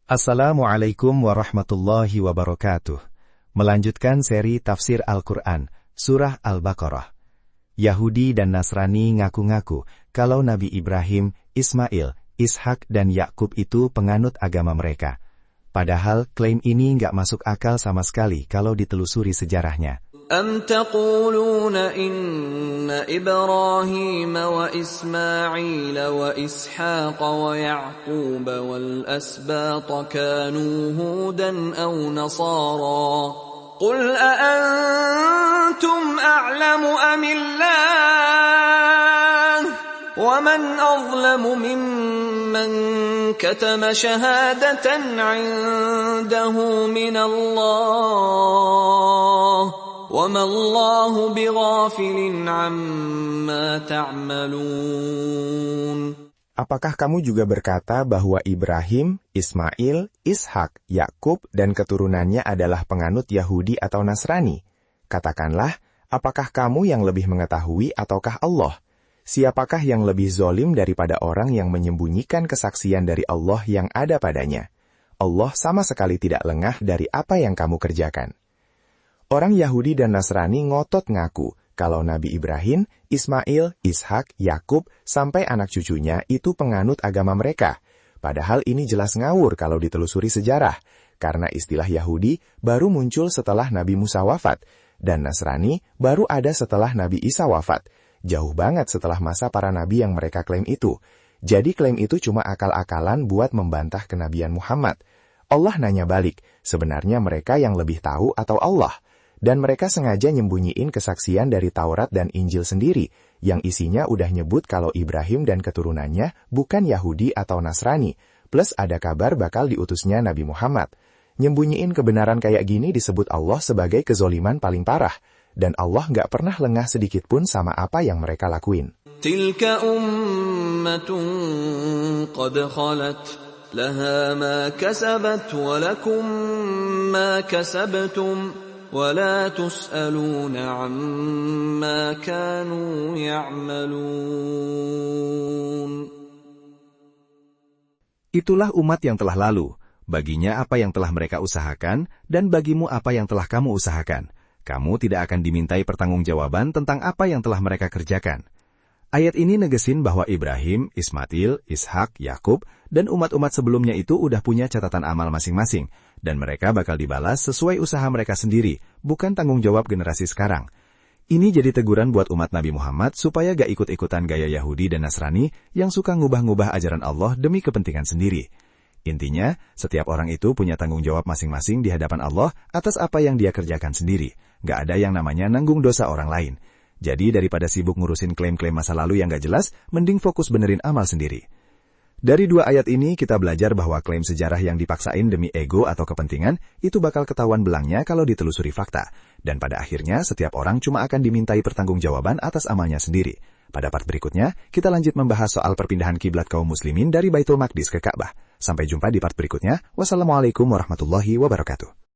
Assalamualaikum warahmatullahi wabarakatuh. Melanjutkan seri tafsir Al-Quran, Surah Al-Baqarah. Yahudi dan Nasrani ngaku-ngaku kalau Nabi Ibrahim, Ismail, Ishak dan Yakub itu penganut agama mereka. Padahal klaim ini nggak masuk akal sama sekali kalau ditelusuri sejarahnya. أَمْ تَقُولُونَ إِنَّ إِبْرَاهِيمَ وَإِسْمَاعِيلَ وَإِسْحَاقَ وَيَعْقُوبَ وَالْأَسْبَاطَ كَانُوا هُودًا أَوْ نَصَارَى قُلْ أَأَنْتُمْ أَعْلَمُ أَمِ اللَّهُ وَمَنْ أَظْلَمُ مِمَّنْ كَتَمَ شَهَادَةً عِنْدَهُ مِنَ اللَّهِ وَمَا اللَّهُ بِغَافِلٍ عَمَّا تَعْمَلُونَ. Apakah kamu juga berkata bahwa Ibrahim, Ismail, Ishak, Yakub, dan keturunannya adalah penganut Yahudi atau Nasrani? Katakanlah, apakah kamu yang lebih mengetahui ataukah Allah? Siapakah yang lebih zolim daripada orang yang menyembunyikan kesaksian dari Allah yang ada padanya? Allah sama sekali tidak lengah dari apa yang kamu kerjakan. Orang Yahudi dan Nasrani ngotot ngaku kalau Nabi Ibrahim, Ismail, Ishak, Yakub, sampai anak cucunya itu penganut agama mereka. Padahal ini jelas ngawur kalau ditelusuri sejarah, karena istilah Yahudi baru muncul setelah Nabi Musa wafat, dan Nasrani baru ada setelah Nabi Isa wafat. Jauh banget setelah masa para nabi yang mereka klaim itu. Jadi klaim itu cuma akal-akalan buat membantah kenabian Muhammad. Allah nanya balik, sebenarnya mereka yang lebih tahu atau Allah? Dan mereka sengaja nyembunyiin kesaksian dari Taurat dan Injil sendiri, yang isinya udah nyebut kalau Ibrahim dan keturunannya bukan Yahudi atau Nasrani, plus ada kabar bakal diutusnya Nabi Muhammad. Nyembunyiin kebenaran kayak gini disebut Allah sebagai kezoliman paling parah, dan Allah nggak pernah lengah sedikit pun sama apa yang mereka lakuin. Tilka ummatun qad khalat, laha ma kasabat wa lakum ma kasabtum. وَلَا تُسْأَلُونَ عَمَّا كَانُوا يَعْمَلُونَ. Itulah umat yang telah lalu. Baginya apa yang telah mereka usahakan, dan bagimu apa yang telah kamu usahakan. Kamu tidak akan dimintai pertanggungjawaban tentang apa yang telah mereka kerjakan. Ayat ini negesin bahwa Ibrahim, Ismail, Ishak, Yakub, dan umat-umat sebelumnya itu udah punya catatan amal masing-masing, dan mereka bakal dibalas sesuai usaha mereka sendiri, bukan tanggung jawab generasi sekarang. Ini jadi teguran buat umat Nabi Muhammad supaya gak ikut-ikutan gaya Yahudi dan Nasrani yang suka ngubah-ngubah ajaran Allah demi kepentingan sendiri. Intinya, setiap orang itu punya tanggung jawab masing-masing di hadapan Allah atas apa yang dia kerjakan sendiri. Gak ada yang namanya nanggung dosa orang lain. Jadi daripada sibuk ngurusin klaim-klaim masa lalu yang gak jelas, mending fokus benerin amal sendiri. Dari dua ayat ini kita belajar bahwa klaim sejarah yang dipaksain demi ego atau kepentingan itu bakal ketahuan belangnya kalau ditelusuri fakta. Dan pada akhirnya setiap orang cuma akan dimintai pertanggungjawaban atas amalnya sendiri. Pada part berikutnya, kita lanjut membahas soal perpindahan kiblat kaum muslimin dari Baitul Maqdis ke Ka'bah. Sampai jumpa di part berikutnya. Wassalamualaikum warahmatullahi wabarakatuh.